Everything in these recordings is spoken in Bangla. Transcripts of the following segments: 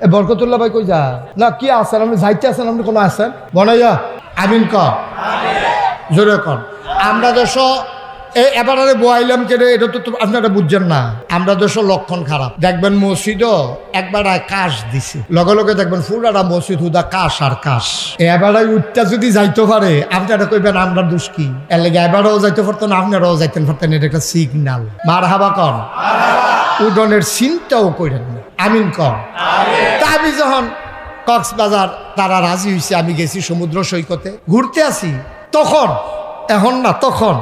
এ বরকতুল্লাহ ভাই কই যা না কি আছেন আপনি যাইতে আছেন আপনি কোনো আছেন বনাইয়া আমিন ক জোরে কন আমরা দেশ এবারে বয়াইলাম কেন এটা তো আপনারা বুঝছেন না আমরা দেশ লক্ষণ খারাপ দেখবেন মসজিদও একবার কাশ দিছে লগে লগে দেখবেন ফুলারা মসজিদ হুদা কাশ আর কাশ এবারে উঠটা যদি যাইতে পারে আপনারা কইবেন আমরা দোষ কি এর লেগে এবারেও যাইতে পারতেন আপনারাও যাইতেন পারতেন এটা একটা সিগনাল মার হাবা কন উডনের চিন্তাও করেন না আমিন কন তা আমি যখন কক্সবাজার তারা রাজি হয়েছে আমি গেছি সমুদ্র সৈকতে ঘুরতে আসি তখন এখন না তখন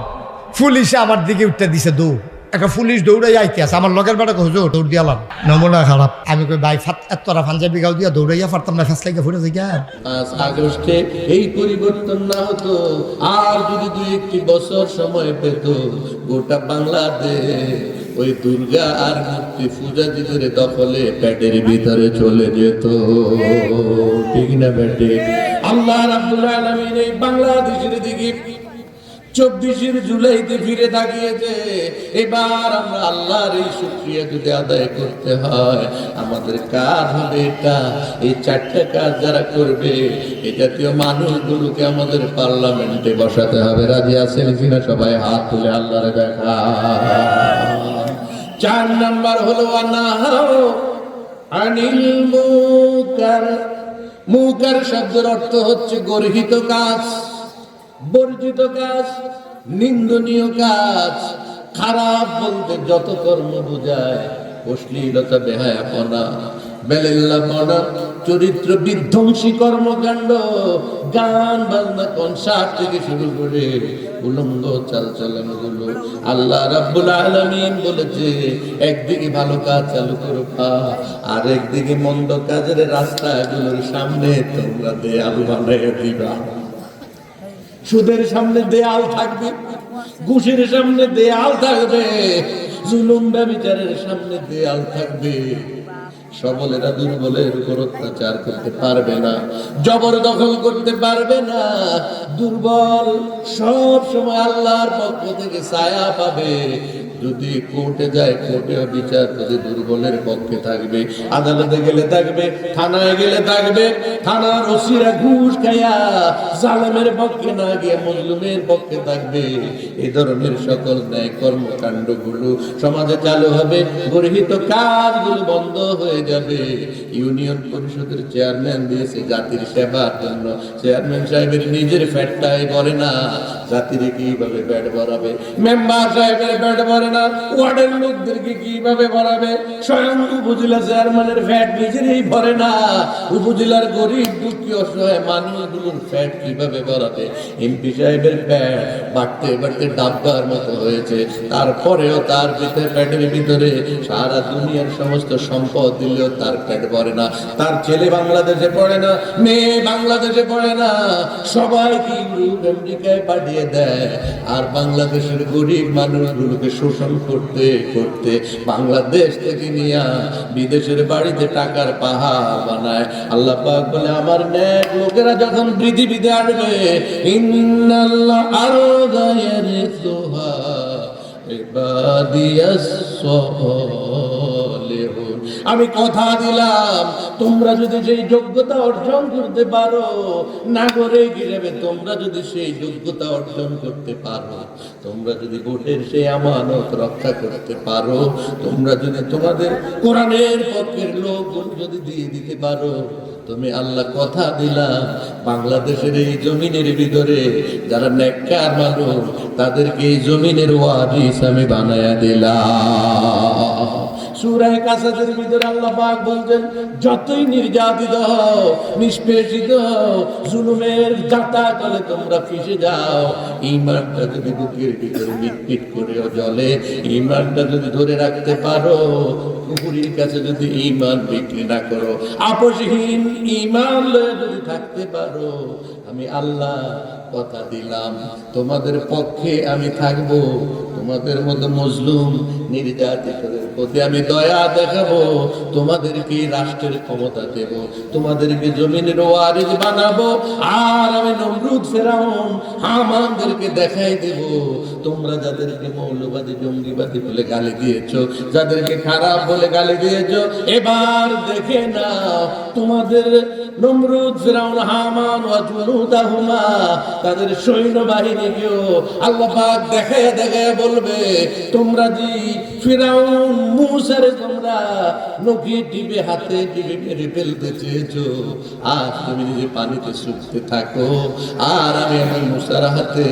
পুলিশে আমার দিকে উঠতে দিছে দৌড় একটা পুলিশ দৌড়াই আইতে আছে আমার লগের বেটা হুজুর দৌড় দিয়ালাম নমুনা খারাপ আমি কই ভাই এতটা পাঞ্জাবি গাও দিয়া দৌড়াইয়া পারতাম না ফেস লাগে ফুটে যাই আগস্টে এই পরিবর্তন না হতো আর যদি 2-1 বছর সময় পেত গোটা বাংলাদেশ ওই দুর্গা আর মূর্তি পূজাজিদের দখলে পেটের ভিতরে চলে যেত ঠিক না বেটে আল্লাহ রাব্বুল আলামিন এই বাংলাদেশের দিকে 24 জুলাইতে ফিরে তাকিয়েছে এবার আমরা আল্লাহর এই শুকরিয়া যদি আদায় করতে হয় আমাদের কাজ হবে এটা এই 4টা কাজ যারা করবে এই জাতীয় মানুষগুলোকে আমাদের পার্লামেন্টে বসাতে হবে রাজি আছেন কিনা সবাই হাত তুলে আল্লাহরে দেখা 4 নাম্বার হলো আনাহু আনিল মুনকার মুনকার শব্দের অর্থ হচ্ছে গর্হিত কাজ বর্জিত কাজ নিন্দনীয় কাজ খারাপ বলতে যত কর্ম বোঝায় অশ্লীলতা বেহায়াপনা বেলেল্লাপনা চরিত্র বিধ্বংসী কর্মকাণ্ড গান বাজনা কনসার্ট থেকে শুরু করে উলঙ্গ চালচলনগুলো আল্লাহ রাব্বুল আলামিন বলেছে একদিকে ভালো কাজ চালু করো আর একদিকে মন্দ কাজের রাস্তাগুলোর সামনে তোমরা দেয়াল বানাইয়া দিবা সুদের সামনে দেয়াল থাকবে ঘুষের সামনে দেয়াল থাকবে জুলুম ব্যভিচারের সামনে দেয়াল থাকবে সবলেরা দুর্বলের উপর অত্যাচার করতে পারবে না জবরদখল করতে পারবে না দুর্বল সব সময় আল্লাহর পক্ষ থেকে ছায়া পাবে যদি কোর্টে যায় কোর্টেও বিচার যদি দুর্বলের পক্ষে থাকবে আদালতে গেলে থাকবে থানায় গেলে থাকবে থানার ওসিরা ঘুষ খাইয়া জালেমের পক্ষে না গিয়ে মজলুমের পক্ষে থাকবে এই ধরনের সকল ন্যায় কর্মকাণ্ডগুলো সমাজে চালু হবে গর্হিত কাজগুলো বন্ধ হয়ে যাবে ইউনিয়ন পরিষদের চেয়ারম্যান দিয়েছে জাতির সেবার জন্য চেয়ারম্যান সাহেবের নিজের ফ্যাটটাই ভরে না জাতির কিভাবে ব্যাট ভরাবে মেম্বার সাহেবের ব্যাট ভরে না ওয়ার্ডের লোকদেরকে কিভাবে ভরাবে স্বয়ং উপজেলা চেয়ারম্যানের ফ্যাট নিজেরই ভরে না উপজেলার গরিব দুঃখী অসহায় মানুষগুলোর ফ্যাট কিভাবে ভরাবে এমপি সাহেবের ফ্যাট বাড়তে বাড়তে ডাব্বার মতো হয়েছে তারপরেও তার ভিতরে ফ্যাটের ভিতরে সারা দুনিয়ার সমস্ত সম্পদ দিলেও তার ফ্যাট ভরে না তার ছেলে বাংলাদেশে পড়ে না মেয়ে বাংলাদেশে পড়ে না সবাইকে ইউরোপ আমেরিকায় পাঠিয়ে দেয় আর বাংলাদেশের গরিব মানুষগুলোকে শোষণ করতে করতে বাংলাদেশ থেকে নিয়ে বিদেশের বাড়িতে টাকার পাহাড় বানায় আল্লাহ পাক বলে আমার নেক লোকেরা যখন পৃথিবীতে আসবে ইন্নাল্লাহ আরদা ইয়ারিসুহা ইবাদিয়াস সালিহুন আমি কথা দিলাম তোমরা যদি সেই যোগ্যতা অর্জন করতে পারো নাগরিক হিসেবে তোমরা যদি সেই যোগ্যতা অর্জন করতে পারো তোমরা যদি ভোটের সেই আমানত রক্ষা করতে পারো তোমরা যদি তোমাদের কোরআনের পক্ষের লোকগুলো যদি দিয়ে দিতে পারো তুমি আল্লাহ কথা দিলাম বাংলাদেশের এই জমিনের ভিতরে যারা নেককার মানুষ তাদেরকে এই জমিনের ওয়ারিস আমি বানায়া দিলাম সূরা কাসাসের ভিতরে আল্লাহ পাক বলছেন যতই নির্যাতিত হও নিষ্পেষিত হও জুলুমের জাতাকলে তোমরা ফেঁসে যাও ঈমানটা যদি বুকের ভিতরে মিটমিট করে জ্বলে ঈমানটা যদি ধরে রাখতে পারো কুফরির কাছে যদি ঈমান বিক্রি না করো আপোষহীন ঈমান লয়ে যদি থাকতে পারো আমি আল্লাহ কথা দিলাম তোমাদের পক্ষে আমি থাকবো তোমাদের মতো মজলুম নির্যাতিতদের প্রতি আমি দয়া দেখাবো, তোমাদেরকে রাষ্ট্রের ক্ষমতা দেব, তোমাদেরকে জমিনের ওয়ারিস বানাবো, আর আমি নমরুদ ফেরাউন হামানদেরকে দেখাই দেব, তোমরা যাদেরকে মৌলবাদী জঙ্গিবাদী বলে গালি দিয়েছো, যাদেরকে খারাপ বলে গালি দিয়েছো, এবার দেখে না তোমাদের নমরুদ ফিরাউন হামান ওয়া জুনুদাহুমা, তাদের সৈন্যবাহিনীকেও আল্লাহ পাক দেখায় দেখায় বলবে, তোমরা যে ফিরাউন মূসারে তোমরা নখে টিপে হাতে টিপে মেরে ফেলতে চেয়েছো, আজ তুমি নিজে পানিতে শুকতে থাকো, আর আমি আমার মূসার হাতে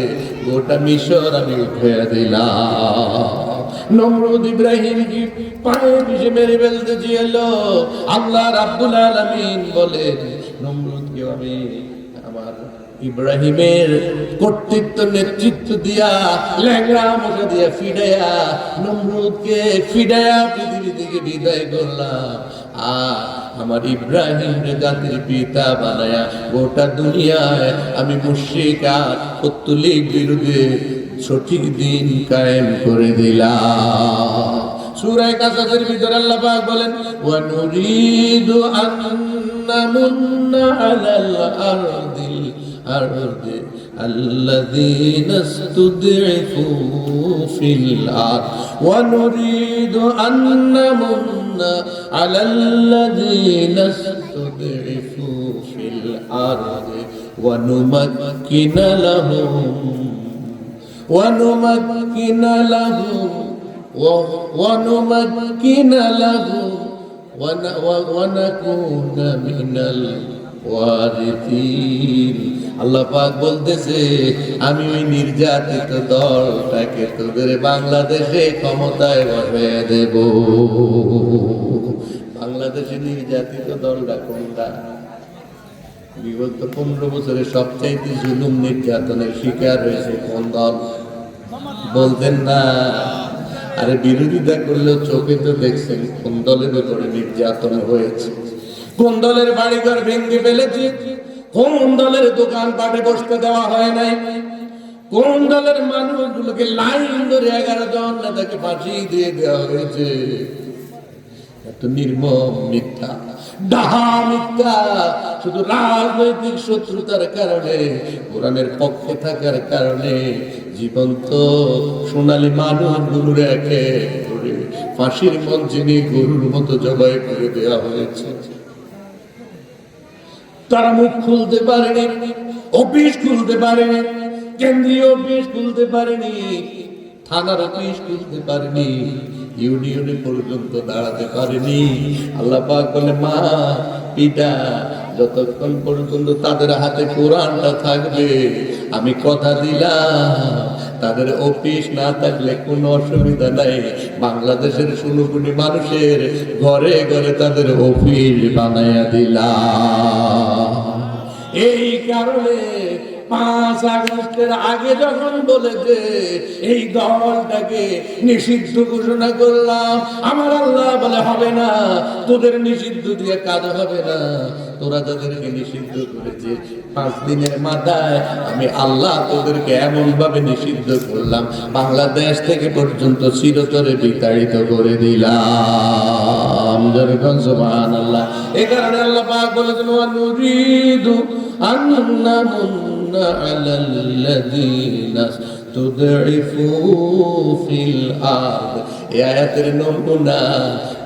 গোটা মিশর আমি উঠে দিলাম। নমরুদ ইব্রাহিমকে পায়ে পিষে মেরে ফেলতে চেয়েছিল, আল্লাহ রাব্বুল আলামিন বলেন নমরুদকে আমি আমার ইব্রাহিমের কর্তৃত্ব নেতৃত্ব দিয়া ল্যাংড়া মশা দিয়া ফিডাইয়া নমরুদকে ফিডাইয়া পৃথিবী থেকে বিদায় করলাম, আর আমার ইব্রাহিমের জাতির পিতা বানায়া গোটা দুনিয়ায় আমি মুশরিক আর পত্তলিক বিরুদ্ধে সঠিক দিন কায়েম করে দিলাম। সূরা কাসাসের ভিতরে আল্লাহ পাক বলেন, ওয়া নুরিদু আন নামুন্না আলাল আরদি আল্লাযীনা ইসতুদঈফু ফিল আরদ ওয়া নুরিদু আন নামুন্না আলাল্লাযীনা ইসতুদঈফু ফিল আরদি ওয়া নুমাক্কিনা লাহুম ونمكن لهم ونكون من الوارثين। আল্লাহ পাক বলতেছে, আমি ওই নির্যাতিত দলটাকে তোদের বাংলাদেশে ক্ষমতায় বসায় দেব। বাংলাদেশে নির্যাতিত দলটা কোনটা? বিগত 15 বছরে সবচাইতে জুলুম নির্যাতনের শিকার হয়েছে কোন দল? বলতেন না? আরে বিরোধিতা করলেও চোখে তো দেখছেন কোন দলের উপরে নির্যাতন হয়েছে, কোন দলের বাড়িঘর ভেঙে ফেলেছে, কোন দলের দোকান পাটে বসতে দেওয়া হয় নাই, কোন দলের মানুষগুলোকে লাইন ধরে 11 জন নেতাকে ফাঁসি দিয়ে দেওয়া হয়েছে। এত নির্মম মিথ্যা, ডাহা মিথ্যা, শুধু রাজনৈতিক শত্রুতার কারণে, কোরআনের পক্ষে থাকার কারণে জীবন্ত সোনালী মানুষগুলো রেখে ফাঁসির মঞ্চে নিয়ে গরুর মতো জবাই করে দেওয়া হয়েছে। তারা মুখ খুলতে পারেনি, অফিস খুলতে পারেনি, কেন্দ্রীয় অফিস খুলতে পারেনি, থানার অফিস খুলতে পারেনি, ইউনিয়নে পর্যন্ত দাঁড়াতে পারেনি। আল্লাহ পাক বলে, মা পিতা যতক্ষণ পর্যন্ত তাদের হাতে কোরআনটা থাকবে, আমি কথা দিলাম তাদের অফিস না থাকলে কোনো অসুবিধা নাই, বাংলাদেশের 16 কোটি মানুষের ঘরে ঘরে তাদের অফিস বানাইয়া দিলাম। এই কারণে 5 আগস্টের আগে যখন বলেছে এই দলটাকে নিষিদ্ধ ঘোষণা করলাম, আমার আল্লাহ বলে হবে না, তোদের নিষিদ্ধ দিয়ে কাজ হবে না। তোরা যাদেরকে নিষিদ্ধ করেছে 5 দিনের মাথায় আমি আল্লাহ তোদেরকে এমন ভাবে নিষিদ্ধ করলাম, বাংলাদেশ থেকে পর্যন্ত চিরতরে বিতাড়িত করে দিলাম। যেরকম সুবহানাল্লাহ। এই কারণে আল্লাহ পাক বলেছেন, ওয়া নুরিদু আন নামুন্না আলাল্লাযীনা ইসতুদঈফু ফিল আরদ। এই আয়াতের নমুনা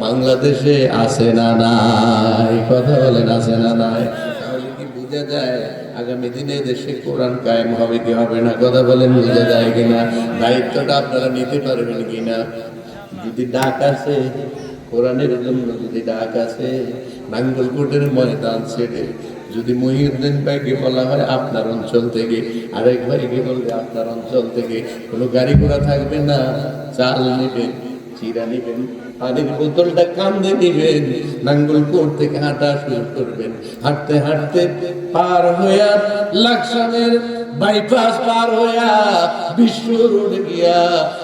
বাংলাদেশে আছে না নাই? কথা বলেন, আছে না নাই? তাহলে কি বোঝা যায় আগামী দিনে দেশে কোরআন কায়েম হবে কি হবে না? কথা বলেন, বোঝা যায় কিনা? দায়িত্বটা আপনারা নিতে পারবেন কিনা? যদি ডাক আছে কোরআনের জন্য, যদি ডাক আছে নাঙ্গলকোটের ময়দান ছেড়ে যদি মহিউদ্দিন ভাইকে বলা হয় আপনার অঞ্চল থেকে, আরেক ভাইকে বলবে আপনার অঞ্চল থেকে, কোনো গাড়ি ঘোড়া থাকবে না, চাল নেবেন, চিরা নেবেন, পানির বোতলটা কান্দে নিবেন, নাঙ্গলকোট থেকে হাঁটা শুরু করবেন, হাঁটতে হাঁটতে পার হইয়া লাকসামের বাইপাস পার হইয়া বিশ্ব রোড গিয়া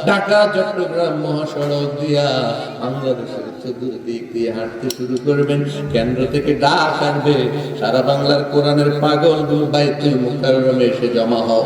ঢাকা চট্টগ্রাম মহাসড়ক দিয়া বাংলাদেশের চতুর্দিক দিয়ে হাঁটতে শুরু করবেন। কেন্দ্র থেকে ডাক আসবে, সারা বাংলার কোরআনের পাগলগুলো বাইতুল মুকাররমে এসে জমা হও।